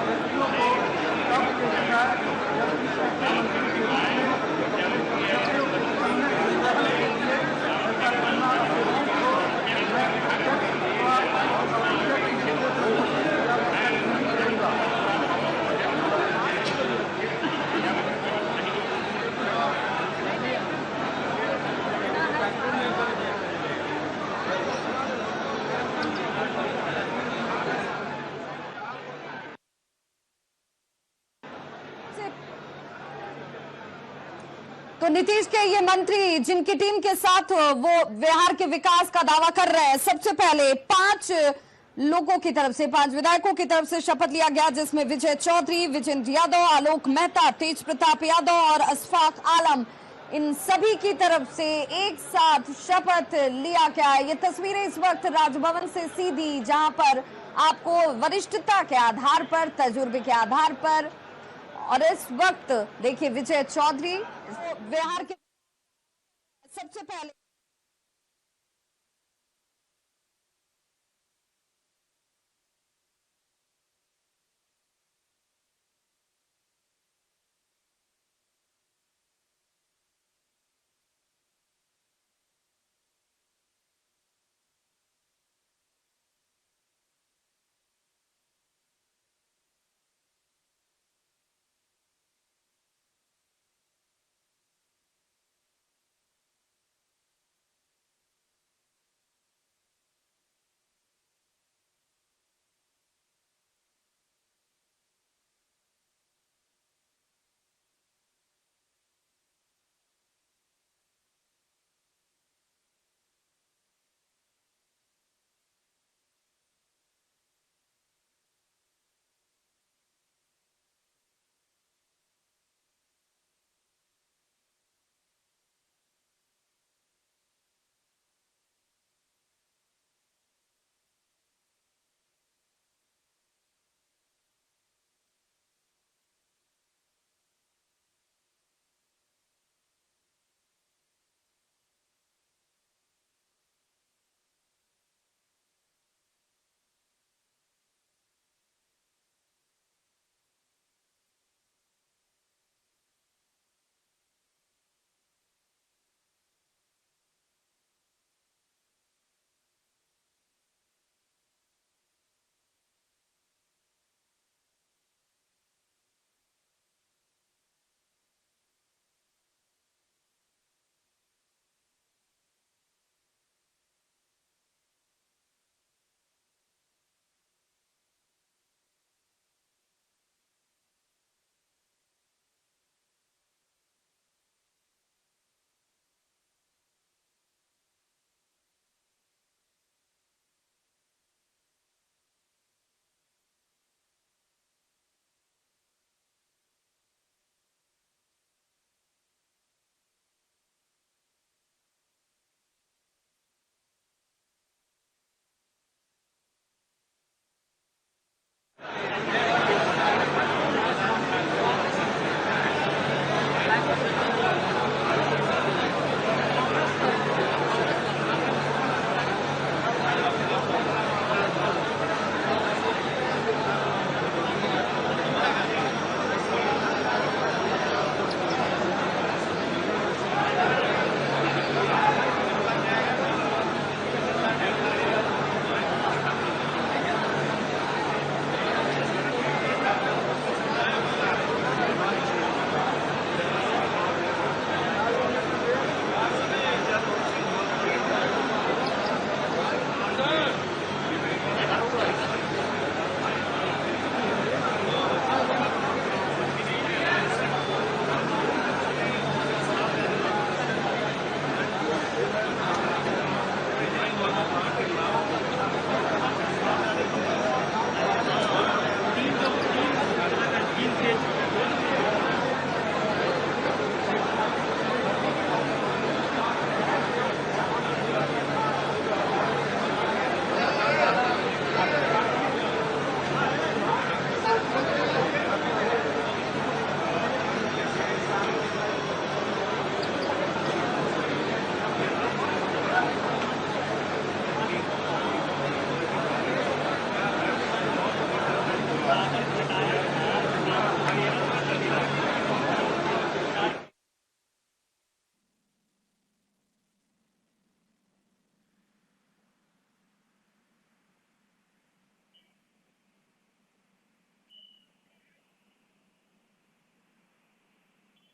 व्यक्तियों को तब देखना मुख्यमंत्री के रूप में अपने कर्तव्यों को करने के लिए ऐसा करना अपेक्षित हो। मैं प्रत्यक्ष अथवा अप्रत्यक्ष निर्देशों को प्रत्याख्यान नहीं करूंगा। तो नीतीश के ये मंत्री जिनकी टीम के साथ वो बिहार के विकास का दावा कर रहे हैं, सबसे पहले 5 लोगों की तरफ से, 5 विधायकों की तरफ से शपथ लिया गया, जिसमें विजय चौधरी, विजेंद्र यादव, आलोक मेहता, तेज प्रताप यादव और अशफाक आलम, इन सभी की तरफ से एक साथ शपथ लिया गया। ये तस्वीरें इस वक्त राजभवन से सीधी, जहां पर आपको वरिष्ठता के आधार पर, तजुर्बे के आधार पर, और इस वक्त देखिए विजय चौधरी बिहार के सबसे पहले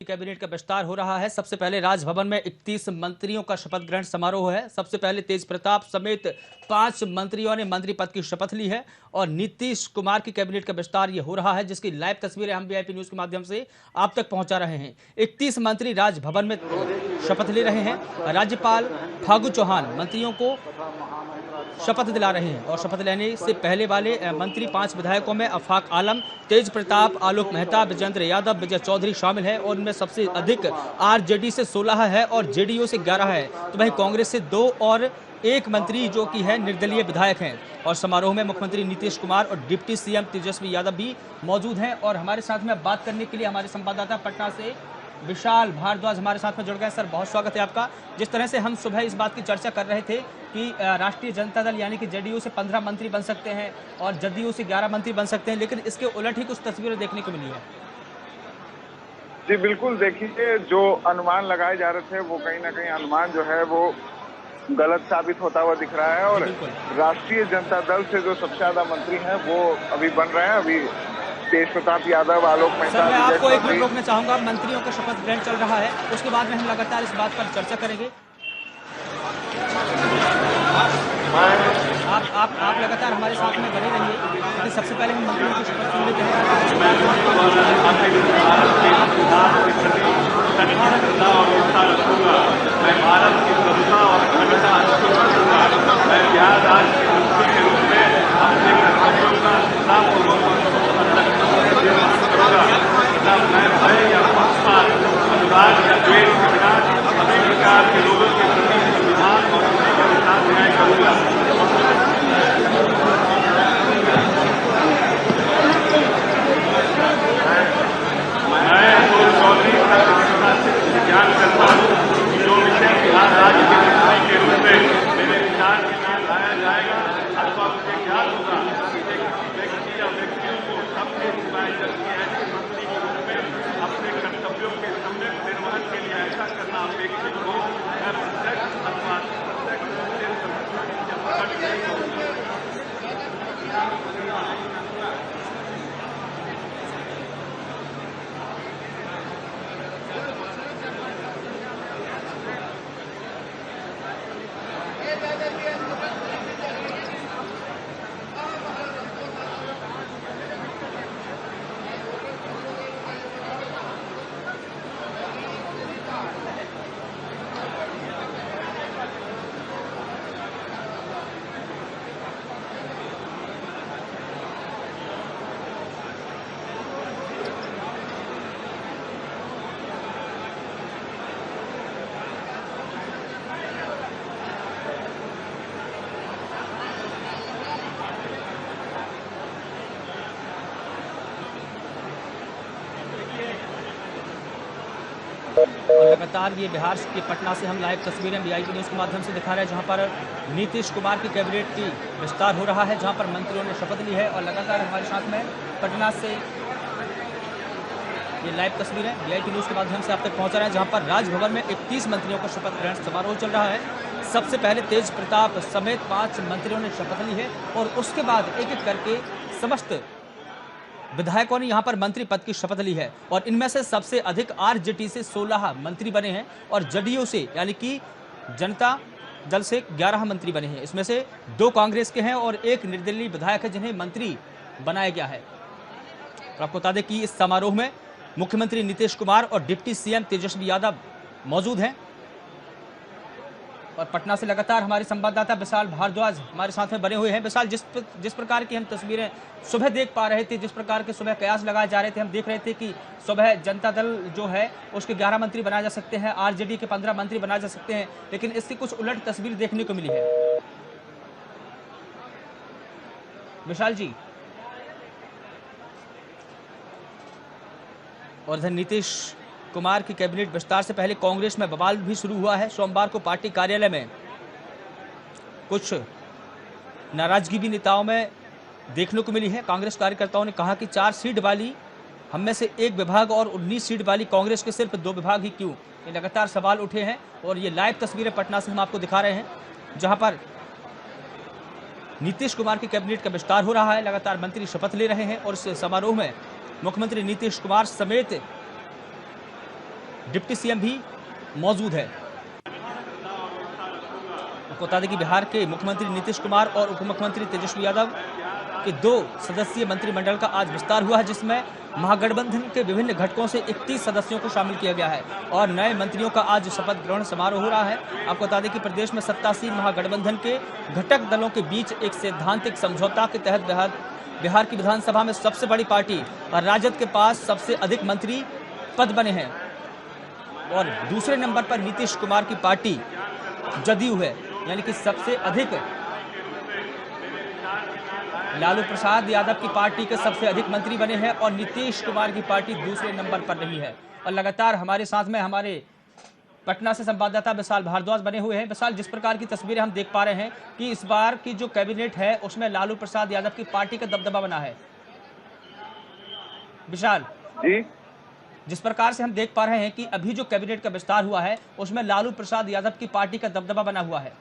कैबिनेट का विस्तार हो रहा है। सबसे पहले राजभवन में 31 मंत्रियों का शपथ ग्रहण समारोह है। सबसे पहले तेज प्रताप समेत 5 मंत्रियों ने मंत्री पद की शपथ ली है और नीतीश कुमार की कैबिनेट का विस्तार ये हो रहा है, जिसकी लाइव तस्वीरें हम वीआईपी न्यूज के माध्यम से आप तक पहुंचा रहे हैं। 31 मंत्री राजभवन में शपथ ले रहे हैं। राज्यपाल फागू चौहान मंत्रियों को शपथ दिला रहे हैं और शपथ लेने से पहले वाले मंत्री 5 विधायकों में अफाक आलम, तेज प्रताप, आलोक मेहता, विजेंद्र यादव, विजय चौधरी शामिल है और उनमें सबसे अधिक आरजेडी से 16 है और जेडीयू से 11 है, तो वहीं कांग्रेस से 2 और 1 मंत्री जो कि है निर्दलीय विधायक हैं। और समारोह में मुख्यमंत्री नीतीश कुमार और डिप्टी सीएम तेजस्वी यादव भी मौजूद हैं। और हमारे साथ में बात करने के लिए हमारे संवाददाता पटना से विशाल भारद्वाज हमारे साथ में जुड़ गए। सर, बहुत स्वागत है आपका। जिस तरह से हम सुबह इस बात की चर्चा कर रहे थे कि राष्ट्रीय जनता दल यानी कि जेडीयू से 15 मंत्री बन सकते हैं और जदयू से 11 मंत्री बन सकते हैं, लेकिन इसके उलट ही कुछ तस्वीरें देखने को मिली है। जी बिल्कुल, देखिए जो अनुमान लगाए जा रहे थे वो कहीं ना कहीं अनुमान जो है वो गलत साबित होता हुआ दिख रहा है। और राष्ट्रीय जनता दल से जो सबसे ज्यादा मंत्री हैं वो अभी बन रहे हैं। अभी तेज प्रताप यादव, आलोक मेहता। सर, मैं आपको एक मिनट रोकना चाहूंगा। मंत्रियों का शपथ ग्रहण चल रहा है, उसके बाद में हम लगातार इस बात पर चर्चा करेंगे। आप लगातार हमारे साथ में बने रहिए, क्योंकि सबसे पहले हम मंत्रियों की शपथ सुन लेते हैं। और लगातार ये बिहार के पटना से हम लाइव तस्वीरें वीआईपी न्यूज़ के माध्यम से दिखा रहे हैं, जहां पर नीतीश कुमार की कैबिनेट की विस्तार हो रहा है, जहां पर मंत्रियों ने शपथ ली है। और लगातार हमारे साथ में पटना से ये लाइव तस्वीरें वीआईपी न्यूज़ के माध्यम से आप तक पहुंचा रहे हैं, जहां पर राजभवन में 31 मंत्रियों का शपथ ग्रहण समारोह चल रहा है। सबसे पहले तेज प्रताप समेत 5 मंत्रियों ने शपथ ली है और उसके बाद एक एक करके समस्त विधायकों ने यहां पर मंत्री पद की शपथ ली है। और इनमें से सबसे अधिक आरजेडी से 16 मंत्री बने हैं और जदयू से यानी कि जनता दल से 11 मंत्री बने हैं। इसमें से 2 कांग्रेस के हैं और 1 निर्दलीय विधायक है जिन्हें मंत्री बनाया गया है। और आपको बता दें कि इस समारोह में मुख्यमंत्री नीतीश कुमार और डिप्टी सीएम तेजस्वी यादव मौजूद हैं। और पटना से लगातार हमारे संवाददाता विशाल भारद्वाज हमारे साथ में बने हुए हैं। विशाल, जिस प्रकार की हम तस्वीरें सुबह देख पा रहे थे, जिस प्रकार के सुबह कयास लगाए जा रहे थे, हम देख रहे थे कि सुबह जनता दल जो है उसके 11 मंत्री बनाए जा सकते हैं, आरजेडी के 15 मंत्री बनाए जा सकते हैं, लेकिन इसकी कुछ उलट तस्वीर देखने को मिली है। विशाल जी, और इधर नीतीश कुमार की कैबिनेट विस्तार से पहले कांग्रेस में बवाल भी शुरू हुआ है। सोमवार को पार्टी कार्यालय में कुछ नाराजगी भी नेताओं में देखने को मिली है। कांग्रेस कार्यकर्ताओं ने कहा कि 4 सीट वाली हम में से 1 विभाग और 19 सीट वाली कांग्रेस के सिर्फ 2 विभाग ही क्यों, ये लगातार सवाल उठे हैं। और ये लाइव तस्वीरें पटना से हम आपको दिखा रहे हैं, जहां पर नीतीश कुमार की कैबिनेट का विस्तार हो रहा है, लगातार मंत्री शपथ ले रहे हैं। और इस समारोह में मुख्यमंत्री नीतीश कुमार समेत डिप्टी सीएम भी मौजूद है। आपको बता दें कि बिहार के मुख्यमंत्री नीतीश कुमार और उप मुख्यमंत्री तेजस्वी यादव के 2 सदस्यीय मंत्रिमंडल का आज विस्तार हुआ है, जिसमें महागठबंधन के विभिन्न घटकों से 31 सदस्यों को शामिल किया गया है और नए मंत्रियों का आज शपथ ग्रहण समारोह हो रहा है। आपको बता दें कि प्रदेश में सत्तासीन महागठबंधन के घटक दलों के बीच एक सैद्धांतिक समझौता के तहत बिहार की विधानसभा में सबसे बड़ी पार्टी और राजद के पास सबसे अधिक मंत्री पद बने हैं और दूसरे नंबर पर नीतीश कुमार की पार्टी जदयू है, यानी कि सबसे अधिक लालू प्रसाद यादव की पार्टी के सबसे अधिक मंत्री बने हैं और नीतीश कुमार की पार्टी दूसरे नंबर पर रही है। और लगातार हमारे साथ में हमारे पटना से संवाददाता विशाल भारद्वाज बने हुए हैं। विशाल, जिस प्रकार की तस्वीरें हम देख पा रहे हैं कि इस बार की जो कैबिनेट है उसमें लालू प्रसाद यादव की पार्टी का दबदबा बना है। विशाल जी, जिस प्रकार से हम देख पा रहे हैं कि अभी जो कैबिनेट का विस्तार हुआ है उसमें लालू प्रसाद यादव की पार्टी का दबदबा बना हुआ है।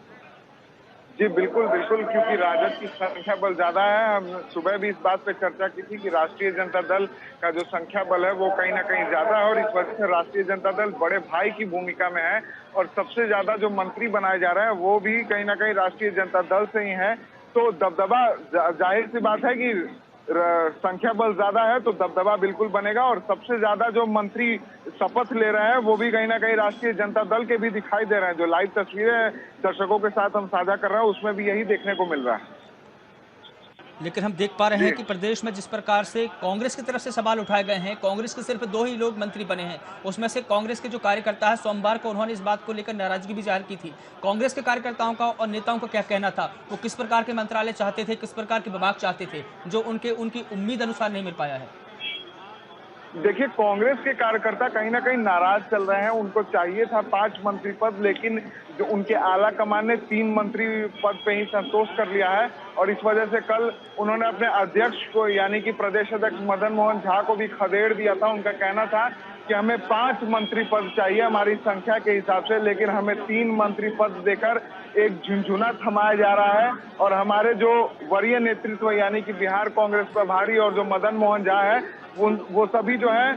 जी बिल्कुल बिल्कुल, क्योंकि राजद की संख्या बल ज्यादा है। हम सुबह भी इस बात पे चर्चा की थी कि राष्ट्रीय जनता दल का जो संख्या बल है वो कहीं ना कहीं ज्यादा है और इस वजह से राष्ट्रीय जनता दल बड़े भाई की भूमिका में है और सबसे ज्यादा जो मंत्री बनाए जा रहे हैं वो भी कहीं ना कहीं राष्ट्रीय जनता दल से ही है। तो दबदबा, जाहिर सी बात है कि संख्या बल ज्यादा है तो दबदबा बिल्कुल बनेगा और सबसे ज्यादा जो मंत्री शपथ ले रहे हैं वो भी कहीं ना कहीं राष्ट्रीय जनता दल के भी दिखाई दे रहे हैं। जो लाइव तस्वीरें दर्शकों के साथ हम साझा कर रहे हैं उसमें भी यही देखने को मिल रहा है। लेकिन हम देख पा रहे हैं कि प्रदेश में जिस प्रकार से कांग्रेस की तरफ से सवाल उठाए गए हैं, कांग्रेस के सिर्फ 2 ही लोग मंत्री बने हैं। उसमें से कांग्रेस के जो कार्यकर्ता है, सोमवार को उन्होंने इस बात को लेकर नाराजगी भी जाहिर की थी। कांग्रेस के कार्यकर्ताओं का और नेताओं का क्या कहना था, वो किस प्रकार के मंत्रालय चाहते थे, किस प्रकार के विभाग चाहते थे, जो उनकी उम्मीद अनुसार नहीं मिल पाया है। देखिए, कांग्रेस के कार्यकर्ता कहीं ना कहीं नाराज चल रहे हैं। उनको चाहिए था 5 मंत्री पद, लेकिन जो उनके आला कमान ने 3 मंत्री पद पे ही संतोष कर लिया है और इस वजह से कल उन्होंने अपने अध्यक्ष को यानी कि प्रदेश अध्यक्ष मदन मोहन झा को भी खदेड़ दिया था। उनका कहना था कि हमें 5 मंत्री पद चाहिए हमारी संख्या के हिसाब से, लेकिन हमें 3 मंत्री पद देकर एक झुनझुना थमाया जा रहा है और हमारे जो वरीय नेतृत्व यानी कि बिहार कांग्रेस प्रभारी और जो मदन मोहन झा है वो सभी जो है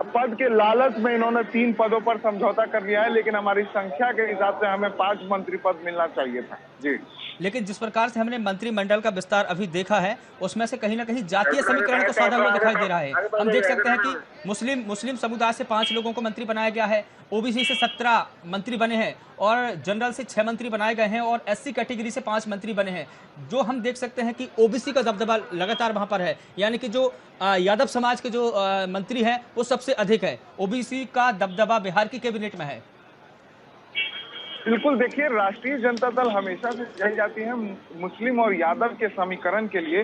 पद के लालच में इन्होंने 3 पदों पर समझौता कर लिया है, लेकिन हमारी संख्या के हिसाब से हमें 5 मंत्री पद मिलना चाहिए था। जी, लेकिन जिस प्रकार से हमने मंत्रिमंडल का विस्तार अभी देखा है उसमें से कहीं ना कहीं जातीय समीकरण को साधा हुआ दिखाई दे रहा है। हम देख सकते हैं कि मुस्लिम समुदाय से 5 लोगों को मंत्री बनाया गया है, ओबीसी से 17 मंत्री बने हैं और जनरल से 6 मंत्री बनाए गए हैं और एससी कैटेगरी से 5 मंत्री बने हैं। जो हम देख सकते हैं कि ओबीसी का दबदबा लगातार वहां पर है, यानी कि जो यादव समाज के जो मंत्री हैं वो सबसे अधिक है। ओबीसी का दबदबा बिहार की कैबिनेट में है। बिल्कुल, देखिए, राष्ट्रीय जनता दल हमेशा से कही जाती है मुस्लिम और यादव के समीकरण के लिए,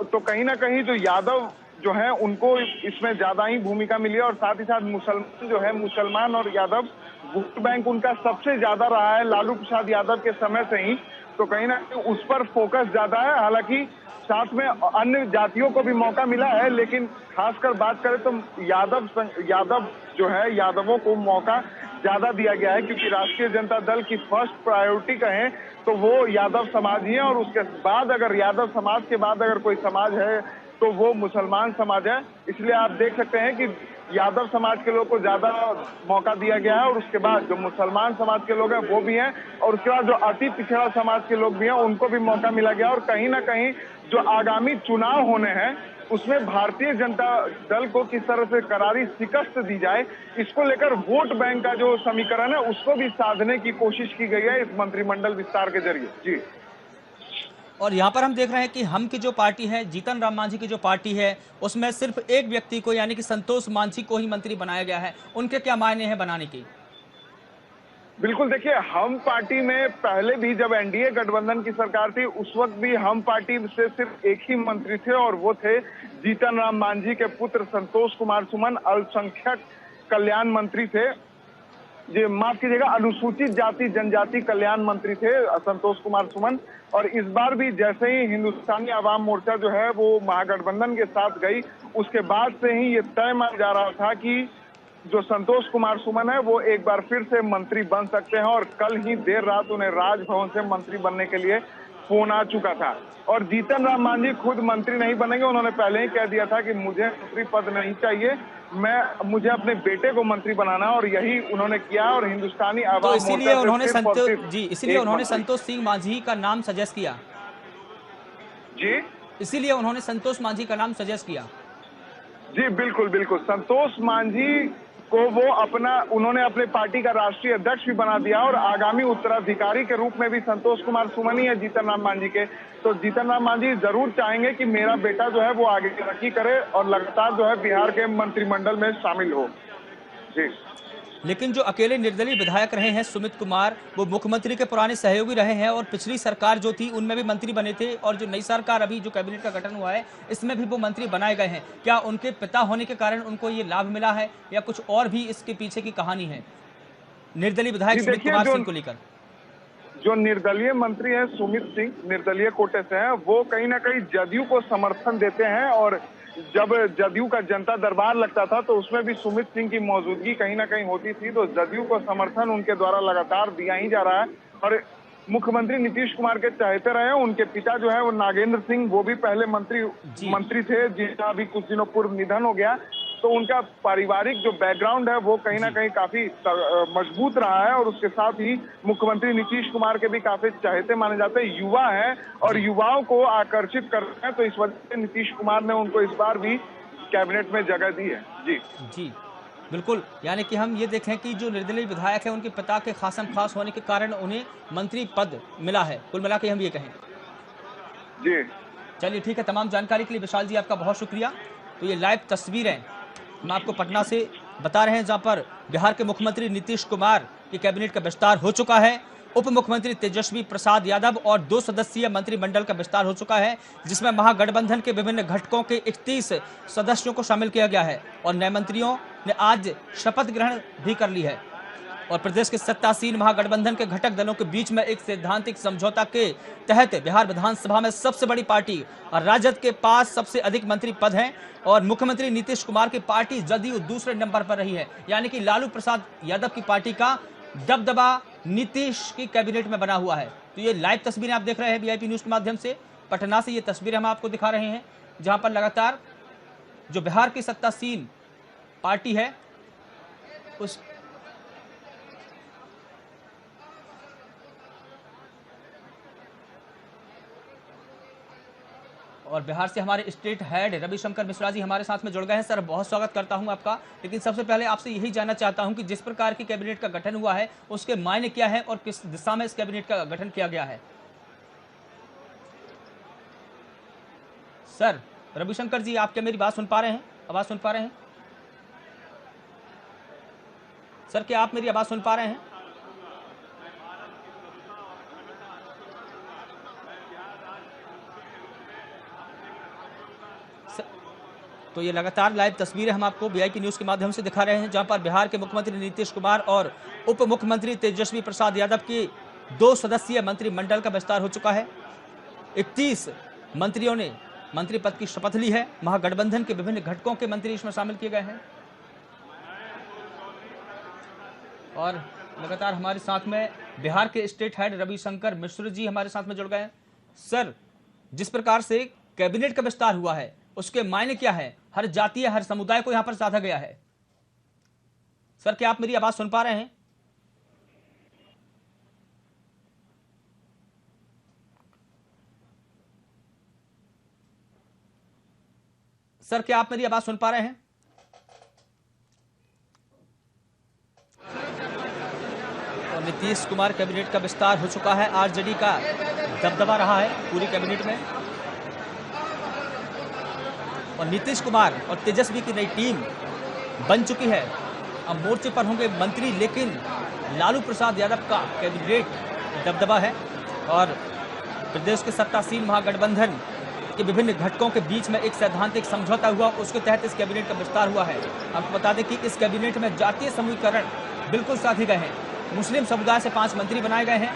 तो कहीं ना कहीं जो यादव जो है उनको इसमें ज्यादा ही भूमिका मिली है और साथ ही साथ मुसलमान जो है, मुसलमान और यादव वोट बैंक उनका सबसे ज्यादा रहा है लालू प्रसाद यादव के समय से ही, तो कहीं ना कहीं उस पर फोकस ज्यादा है। हालांकि साथ में अन्य जातियों को भी मौका मिला है, लेकिन खासकर बात करें तो यादव जो है, यादवों को मौका ज्यादा दिया गया है क्योंकि राष्ट्रीय जनता दल की फर्स्ट प्रायोरिटी कहें तो वो यादव समाज ही है और उसके बाद अगर यादव समाज के बाद अगर कोई समाज है तो वो मुसलमान समाज है। इसलिए आप देख सकते हैं कि यादव समाज के लोगों को ज्यादा मौका दिया गया है और उसके बाद जो मुसलमान समाज के लोग हैं वो भी हैं और उसके बाद जो अति पिछड़ा समाज के लोग भी हैं उनको भी मौका मिला गया और कहीं ना कहीं जो आगामी चुनाव होने हैं उसमें भारतीय जनता दल को किस तरह से करारी शिकस्त दी जाए, इसको लेकर वोट बैंक का जो समीकरण है उसको भी साधने की कोशिश की गई है इस मंत्रिमंडल विस्तार के जरिए। जी, और यहाँ पर हम देख रहे हैं कि हम की जो पार्टी है, जीतन राम मांझी की जो पार्टी है, उसमें सिर्फ एक व्यक्ति को यानी कि संतोष मांझी को ही मंत्री बनाया गया है। उनके क्या मायने हैं बनाने की? बिल्कुल, देखिए, हम पार्टी में पहले भी जब एनडीए गठबंधन की सरकार थी उस वक्त भी हम पार्टी से सिर्फ एक ही मंत्री थे और वो थे जीतन राम मांझी के पुत्र संतोष कुमार सुमन, अल्पसंख्यक कल्याण मंत्री थे। जी, माफ कीजिएगा, अनुसूचित जाति जनजाति कल्याण मंत्री थे संतोष कुमार सुमन। और इस बार भी जैसे ही हिंदुस्तानी आवाम मोर्चा जो है वो महागठबंधन के साथ गई, उसके बाद से ही ये तय माना जा रहा था कि जो संतोष कुमार सुमन है वो एक बार फिर से मंत्री बन सकते हैं और कल ही देर रात उन्हें राजभवन से मंत्री बनने के लिए फोन आ चुका था। और जीतन राम मांझी खुद मंत्री नहीं बनेंगे, उन्होंने पहले ही कह दिया था कि मुझे मंत्री पद नहीं चाहिए, मुझे अपने बेटे को मंत्री बनाना, और यही उन्होंने किया। और हिंदुस्तानी तो आवाम इसीलिए मोर्चा से उन्होंने सिर्फ और सिर्फ इसीलिए एक उन्होंने मंत्री। संतोष सिंह मांझी का नाम सजेस्ट किया। जी इसीलिए उन्होंने संतोष मांझी का नाम सजेस्ट किया। जी बिल्कुल बिल्कुल, संतोष मांझी को वो उन्होंने अपने पार्टी का राष्ट्रीय अध्यक्ष भी बना दिया, और आगामी उत्तराधिकारी के रूप में भी संतोष कुमार सुमन ही है जीतन राम मांझी के। तो जीतन राम मांझी जरूर चाहेंगे कि मेरा बेटा जो है वो आगे तरक्की करे और लगातार जो है बिहार के मंत्रिमंडल में शामिल हो। जी, लेकिन जो अकेले निर्दलीय विधायक रहे हैं सुमित कुमार, वो मुख्यमंत्री के पुराने सहयोगी रहे हैं, और पिछली सरकार जो थी उनमें भी मंत्री बने थे, और जो नई सरकार अभी जो कैबिनेट का गठन हुआ है इसमें भी वो मंत्री बनाए गए हैं। क्या उनके पिता होने के कारण उनको ये लाभ मिला है, या कुछ और भी इसके पीछे की कहानी है निर्दलीय विधायक सुमित कुमार सिंह को लेकर? जो निर्दलीय मंत्री है सुमित सिंह, निर्दलीय कोटे से हैं, वो कहीं ना कहीं जदयू को समर्थन देते हैं। और जब जदयू का जनता दरबार लगता था तो उसमें भी सुमित सिंह की मौजूदगी कहीं ना कहीं होती थी। तो जदयू को समर्थन उनके द्वारा लगातार दिया ही जा रहा है। और मुख्यमंत्री नीतीश कुमार के चाहते रहे। उनके पिता जो है वो नागेंद्र सिंह, वो भी पहले मंत्री थे, जिनका अभी कुछ दिनों पूर्व निधन हो गया। तो उनका पारिवारिक जो बैकग्राउंड है वो कहीं ना कहीं काफी मजबूत रहा है। और उसके साथ ही मुख्यमंत्री नीतीश कुमार के भी काफी चाहते माने जाते हैं, युवा हैं और युवाओं को आकर्षित कर रहे हैं। तो इस वजह से नीतीश कुमार ने उनको इस बार भी कैबिनेट में जगह दी है। जी जी बिल्कुल, यानी कि हम ये देखें कि जो निर्दलीय विधायक है उनके पिता के खासम खास होने के कारण उन्हें मंत्री पद मिला है, कुल मिला के हम ये कहें। जी चलिए ठीक है, तमाम जानकारी के लिए विशाल जी आपका बहुत शुक्रिया। तो ये लाइव तस्वीरें हम आपको पटना से बता रहे हैं, जहां पर बिहार के मुख्यमंत्री नीतीश कुमार की कैबिनेट का विस्तार हो चुका है। उप मुख्यमंत्री तेजस्वी प्रसाद यादव और 2 सदस्यीय मंत्रिमंडल का विस्तार हो चुका है, जिसमें महागठबंधन के विभिन्न घटकों के 31 सदस्यों को शामिल किया गया है। और नए मंत्रियों ने आज शपथ ग्रहण भी कर ली है। और प्रदेश के सत्तासीन महागठबंधन के घटक दलों के बीच में एक सैद्धांतिक समझौता के तहत बिहार विधानसभा में सबसे बड़ी पार्टी और राजद के पास सबसे अधिक मंत्री पद हैं, और मुख्यमंत्री नीतीश कुमार की पार्टी जदयू दूसरे नंबर पर रही है। यानी कि लालू प्रसाद यादव की पार्टी का दबदबा नीतीश की कैबिनेट में बना हुआ है। तो ये लाइव तस्वीरें आप देख रहे हैं वीआईपी न्यूज के माध्यम से। पटना से ये तस्वीरें हम आपको दिखा रहे हैं, जहां पर लगातार जो बिहार की सत्तासीन पार्टी है उस और बिहार से हमारे स्टेट हेड रविशंकर मिश्रा जी हमारे साथ में जुड़ गए हैं। सर, बहुत स्वागत करता हूं आपका। लेकिन सबसे पहले आपसे यही जानना चाहता हूं कि जिस प्रकार की कैबिनेट का गठन हुआ है उसके मायने क्या है और किस दिशा में इस कैबिनेट का गठन किया गया है। सर रविशंकर जी, आप क्या मेरी बात सुन पा रहे हैं, आवाज सुन पा रहे हैं? सर, क्या आप मेरी आवाज सुन पा रहे हैं? तो ये लगातार लाइव तस्वीरें हम आपको वीआईपी न्यूज के माध्यम से दिखा रहे हैं, जहां पर बिहार के मुख्यमंत्री नीतीश कुमार और उप मुख्यमंत्री तेजस्वी प्रसाद यादव की 2 सदस्यीय मंत्रिमंडल का विस्तार हो चुका है। 31 मंत्रियों ने मंत्री पद की शपथ ली है। महागठबंधन के विभिन्न घटकों के मंत्री इसमें शामिल किए गए हैं। और लगातार हमारे साथ में बिहार के स्टेट हेड रविशंकर मिश्र जी हमारे साथ में जुड़ गए हैं। सर, जिस प्रकार से कैबिनेट का विस्तार हुआ है उसके मायने क्या है? हर जातीय हर समुदाय को यहां पर साधा गया है। सर, क्या आप मेरी आवाज सुन पा रहे हैं? सर, क्या आप मेरी आवाज सुन पा रहे हैं? और नीतीश कुमार कैबिनेट का विस्तार हो चुका है। आरजेडी का दबदबा रहा है पूरी कैबिनेट में, और नीतीश कुमार और तेजस्वी की नई टीम बन चुकी है। अब मोर्चे पर होंगे मंत्री, लेकिन लालू प्रसाद यादव का कैबिनेट दबदबा है। और प्रदेश के सत्तासीन महागठबंधन के विभिन्न घटकों के बीच में एक सैद्धांतिक समझौता हुआ, उसके तहत इस कैबिनेट का विस्तार हुआ है। आपको बता दें कि इस कैबिनेट में जातीय समूहीकरण बिल्कुल साधे गए हैं। मुस्लिम समुदाय से 5 मंत्री बनाए गए हैं,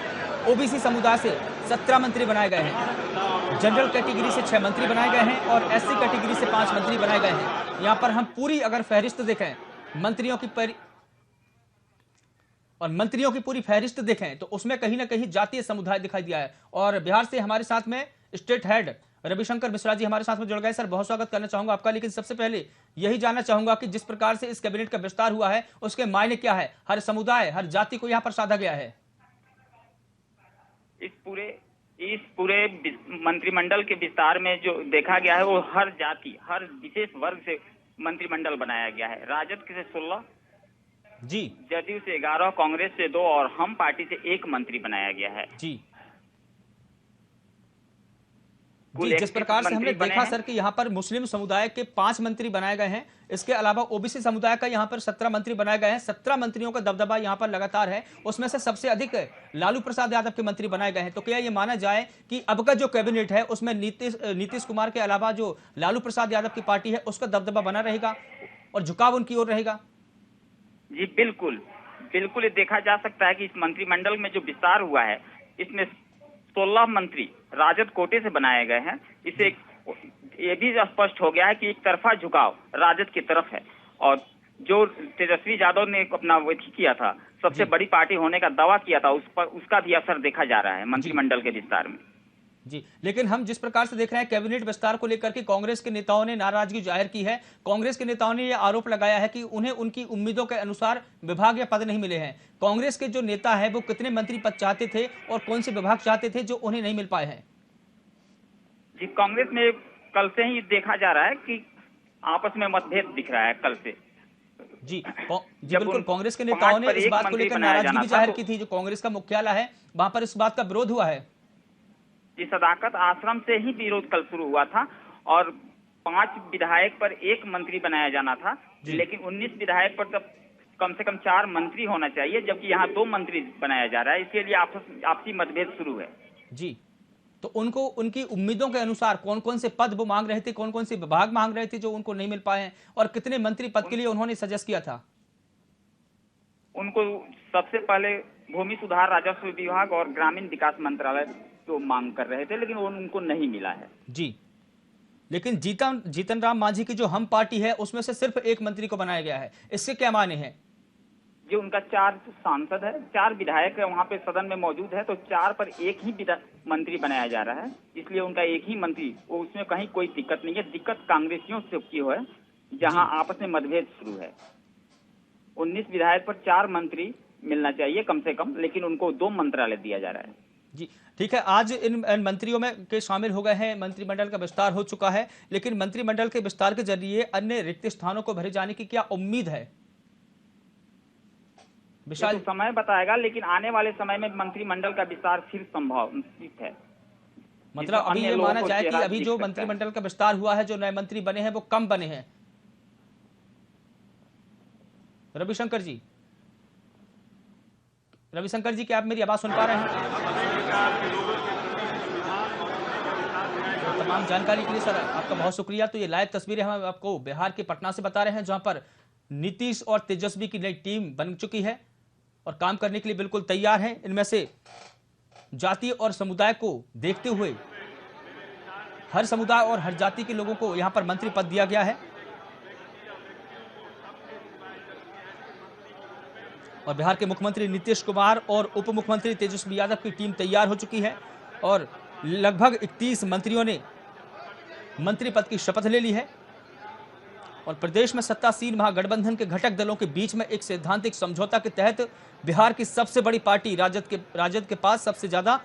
ओबीसी समुदाय से 17 मंत्री बनाए गए हैं, जनरल कैटेगरी से 6 मंत्री बनाए गए हैं और एससी कैटेगरी से 5 मंत्री बनाए गए हैं। यहाँ पर हम पूरी अगर फहरिस्त देखें मंत्रियों की और मंत्रियों की पूरी फहरिस्त देखें तो उसमें कहीं ना कहीं जातीय समुदाय दिखाई दिया है। और बिहार से हमारे साथ में स्टेट हेड रविशंकर मिश्रा जी हमारे साथ में जुड़ गए। सर, बहुत स्वागत करना चाहूंगा आपका, लेकिन सबसे पहले यही जानना चाहूंगा कि जिस प्रकार से इस कैबिनेट का विस्तार हुआ है उसके मायने क्या है, हर समुदाय हर जाति को यहाँ पर साधा गया है। इस पूरे मंत्रिमंडल के विस्तार में जो देखा गया है वो हर जाति हर विशेष वर्ग से मंत्रिमंडल बनाया गया है। राजद से 16 जी, जदयू से 11, कांग्रेस से 2 और हम पार्टी से 1 मंत्री बनाया गया है जी। जिस प्रकार से हमने देखा सर कि यहाँ पर मुस्लिम समुदाय के 5 मंत्री बनाए गए हैं, इसके अलावा ओबीसी समुदाय का यहाँ पर 17 मंत्री बनाए गए हैं। 17 मंत्रियों का दबदबा यहाँ पर लगातार है, उसमें से सबसे अधिक लालू प्रसाद यादव के मंत्री बनाए गए हैं। तो क्या ये माना जाए कि अब का जो कैबिनेट है उसमें नीतीश कुमार के अलावा जो लालू प्रसाद यादव की पार्टी है उसका दबदबा बना रहेगा और झुकाव उनकी ओर रहेगा? जी बिल्कुल, ये देखा जा सकता है कि इस मंत्रिमंडल में जो विस्तार हुआ है इसमें 16 मंत्री राजद कोटे से बनाए गए हैं। इसे ये भी स्पष्ट हो गया है कि एक तरफा झुकाव राजद की तरफ है और जो तेजस्वी यादव ने अपना वो किया था, सबसे बड़ी पार्टी होने का दावा किया था, उस पर उसका भी असर देखा जा रहा है मंत्रिमंडल के विस्तार में। जी, लेकिन हम जिस प्रकार से देख रहे हैं कैबिनेट विस्तार को लेकर के कांग्रेस के नेताओं ने नाराजगी जाहिर की है। कांग्रेस के नेताओं ने यह आरोप लगाया है कि उन्हें उनकी उम्मीदों के अनुसार विभाग या पद नहीं मिले हैं। कांग्रेस के जो नेता है वो कितने मंत्री पद चाहते थे और कौन से विभाग चाहते थे जो उन्हें नहीं मिल पाए हैं? जी, कांग्रेस में कल से ही देखा जा रहा है कि आपस में मतभेद दिख रहा है कल से। जी बिल्कुल, कांग्रेस के नेताओं ने इस बात को लेकर नाराजगी भी जाहिर की थी। जो कांग्रेस का मुख्यालय है वहां पर इस बात का विरोध हुआ है। सदाकत आश्रम से ही विरोध कल शुरू हुआ था और 5 विधायक पर 1 मंत्री बनाया जाना था, लेकिन 19 विधायक पर तब कम से कम 4 मंत्री होना चाहिए, जबकि यहाँ 2 मंत्री बनाया जा रहा है। इसके लिए आपसी मतभेद शुरू है। जी, तो उनको उनकी उम्मीदों के अनुसार कौन कौन से पद वो मांग रहे थे, कौन कौन से विभाग मांग रहे थे जो उनको नहीं मिल पाए हैं, और कितने मंत्री पद के लिए उन्होंने सजेस्ट किया था? उनको सबसे पहले भूमि सुधार राजस्व विभाग और ग्रामीण विकास मंत्रालय तो मांग कर रहे थे, लेकिन उनको नहीं मिला है। जी, लेकिन जीतन राम मांझी की जो हम पार्टी है उसमें से सिर्फ 1 मंत्री को बनाया गया है, इससे क्या माने हैं? जो उनका 4 सांसद है, 4 विधायक है वहाँ पे सदन में मौजूद है, तो 4 पर 1 ही मंत्री बनाया जा रहा है, इसलिए उनका 1 ही मंत्री, वो उसमें कहीं कोई दिक्कत नहीं है। दिक्कत कांग्रेसियों से की है जहाँ आपस में मतभेद शुरू है। 19 विधायक पर 4 मंत्री मिलना चाहिए कम से कम, लेकिन उनको 2 मंत्रालय दिया जा रहा है। जी ठीक है, आज इन मंत्रियों में के शामिल हो गए हैं, मंत्रिमंडल का विस्तार हो चुका है, लेकिन मंत्रिमंडल के विस्तार के जरिए अन्य रिक्त स्थानों को भरे जाने की क्या उम्मीद है? विशाल, तो समय बताएगा, लेकिन आने वाले समय में मंत्रिमंडल का विस्तार फिर संभावित है। मतलब अभी ये माना जाए कि अभी जो मंत्रिमंडल का विस्तार हुआ है, जो नए मंत्री बने हैं वो कम बने हैं। रविशंकर जी, क्या आप मेरी आवाज सुन पा रहे हैं? तो तमाम जानकारी के लिए सर आपका बहुत शुक्रिया। तो ये लाइव तस्वीरें हम आपको बिहार के पटना से बता रहे हैं, जहां पर नीतीश और तेजस्वी की नई टीम बन चुकी है और काम करने के लिए बिल्कुल तैयार हैं। इनमें से जाति और समुदाय को देखते हुए हर समुदाय और हर जाति के लोगों को यहां पर मंत्री पद दिया गया है और बिहार के मुख्यमंत्री नीतीश कुमार और उप मुख्यमंत्री तेजस्वी यादव की टीम तैयार हो चुकी है और लगभग 31 मंत्रियों ने मंत्री पद की शपथ ले ली है और प्रदेश में सत्तासीन महागठबंधन के घटक दलों के बीच में एक सैद्धांतिक समझौता के तहत बिहार की सबसे बड़ी पार्टी राजद के पास सबसे ज्यादा